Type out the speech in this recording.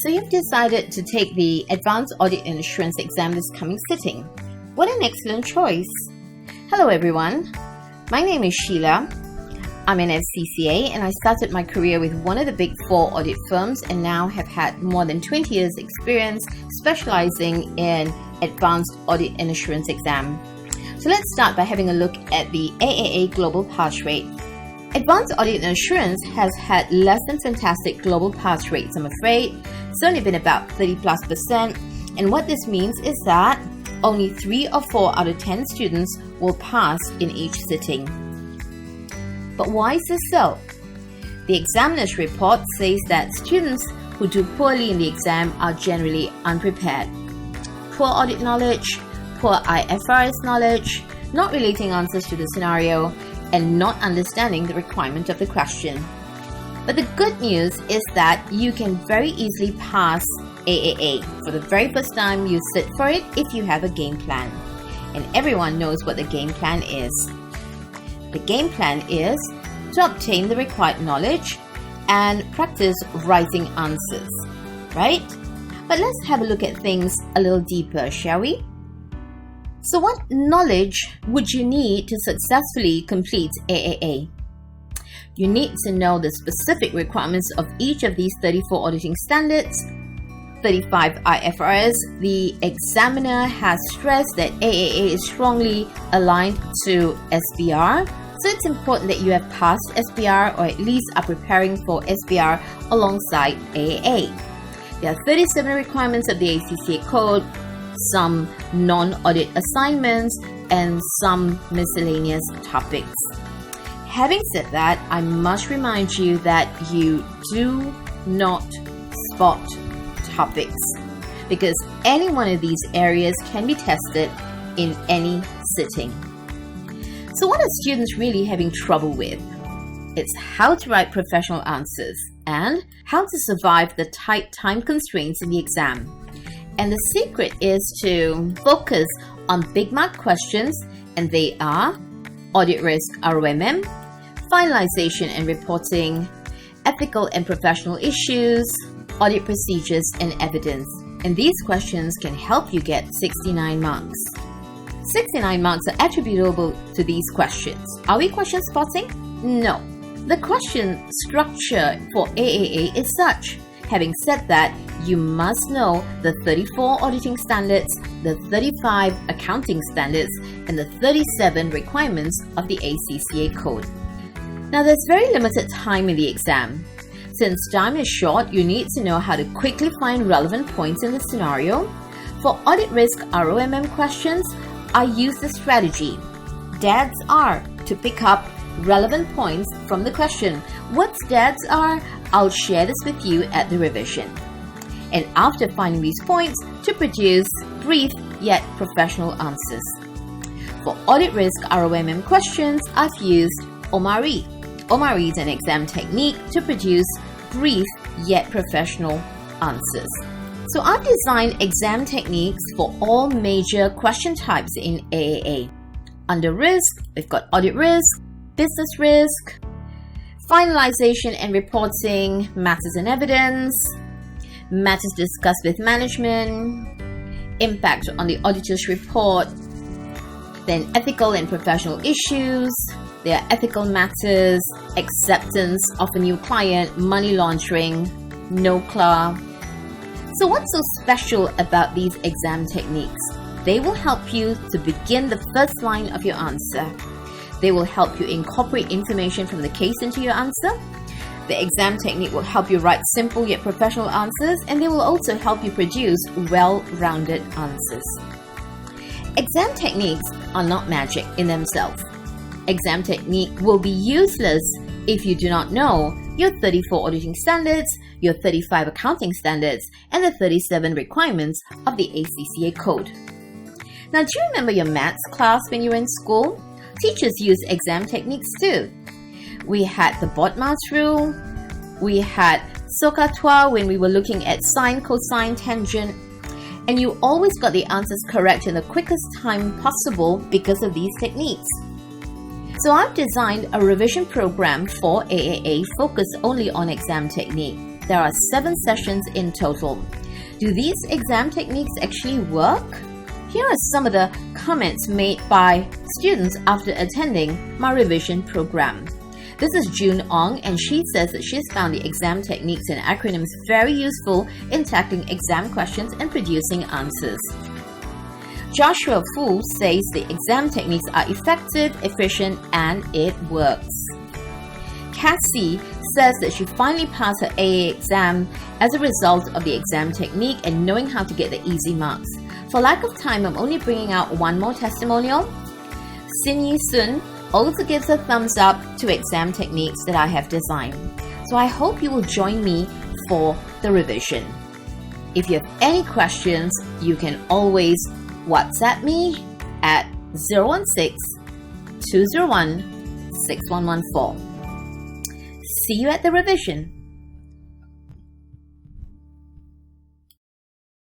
So you've decided to take the Advanced Audit and Assurance exam this coming sitting. What an excellent choice! Hello everyone, my name is Sheila. I'm an FCCA and I started my career with one of the big 4 audit firms and now have had more than 20 years experience specializing in Advanced Audit and Assurance exam. So let's start by having a look at the AAA Global Pass Rate. Advanced Audit and Assurance has had less than fantastic global pass rates, I'm afraid. It's only been about 30+%, and what this means is that only 3 or 4 out of 10 students will pass in each sitting. But why is this so? The examiner's report says that students who do poorly in the exam are generally unprepared. Poor audit knowledge, poor IFRS knowledge, not relating answers to the scenario, and not understanding the requirement of the question. But the good news is that you can very easily pass AAA for the very first time you sit for it if you have a game plan. And everyone knows what the game plan is. The game plan is to obtain the required knowledge and practice writing answers, right? But let's have a look at things a little deeper, shall we? So what knowledge would you need to successfully complete AAA? You need to know the specific requirements of each of these 34 auditing standards, 35 IFRS. The examiner has stressed that AAA is strongly aligned to SBR, so it's important that you have passed SBR or at least are preparing for SBR alongside AAA. There are 37 requirements of the ACCA code, some non-audit assignments, and some miscellaneous topics. Having said that, I must remind you that you do not spot topics because any one of these areas can be tested in any sitting. So what are students really having trouble with? It's how to write professional answers and how to survive the tight time constraints in the exam. And the secret is to focus on big mark questions, and they are audit risk ROMM, finalization and reporting, ethical and professional issues, audit procedures and evidence. And these questions can help you get 69 marks. 69 marks are attributable to these questions. Are we question spotting? No. The question structure for AAA is such. Having said that, you must know the 34 auditing standards, the 35 accounting standards, and the 37 requirements of the ACCA code. Now, there's very limited time in the exam. Since time is short, you need to know how to quickly find relevant points in the scenario. For audit risk ROMM questions, I use the strategy DADS are to pick up relevant points from the question. What's DADS are? I'll share this with you at the revision. And after finding these points, to produce brief yet professional answers. For audit risk ROMM questions, I've used OMARI. OMARI is an exam technique to produce brief yet professional answers. So I've designed exam techniques for all major question types in AAA. Under risk, we've got audit risk, business risk, finalization and reporting, matters and evidence, matters discussed with management, impact on the auditor's report, then ethical and professional issues. There are ethical matters, acceptance of a new client, money laundering, NOCLA. So what's so special about these exam techniques? They will help you to begin the first line of your answer. They will help you incorporate information from the case into your answer. The exam technique will help you write simple yet professional answers, and they will also help you produce well-rounded answers. Exam techniques are not magic in themselves. Exam technique will be useless if you do not know your 34 auditing standards, your 35 accounting standards, and the 37 requirements of the ACCA code. Now, do you remember your maths class when you were in school? Teachers use exam techniques too. We had the BODMAS rule, we had SOHCAHTOA when we were looking at sine, cosine, tangent, and you always got the answers correct in the quickest time possible because of these techniques. So I've designed a revision program for AAA focused only on exam technique. there are 7 sessions in total. Do these exam techniques actually work? Here are some of the comments made by students after attending my revision program. This is June Ong, and she says that she's found the exam techniques and acronyms very useful in tackling exam questions and producing answers. Joshua Fu says the exam techniques are effective, efficient, and it works. Cassie says that she finally passed her AA exam as a result of the exam technique and knowing how to get the easy marks. For lack of time, I'm only bringing out one more testimonial. Sin Yi Sun also gives a thumbs up to exam techniques that I have designed. So I hope you will join me for the revision. If you have any questions, you can always WhatsApp me at 016-201-6114. See you at the revision.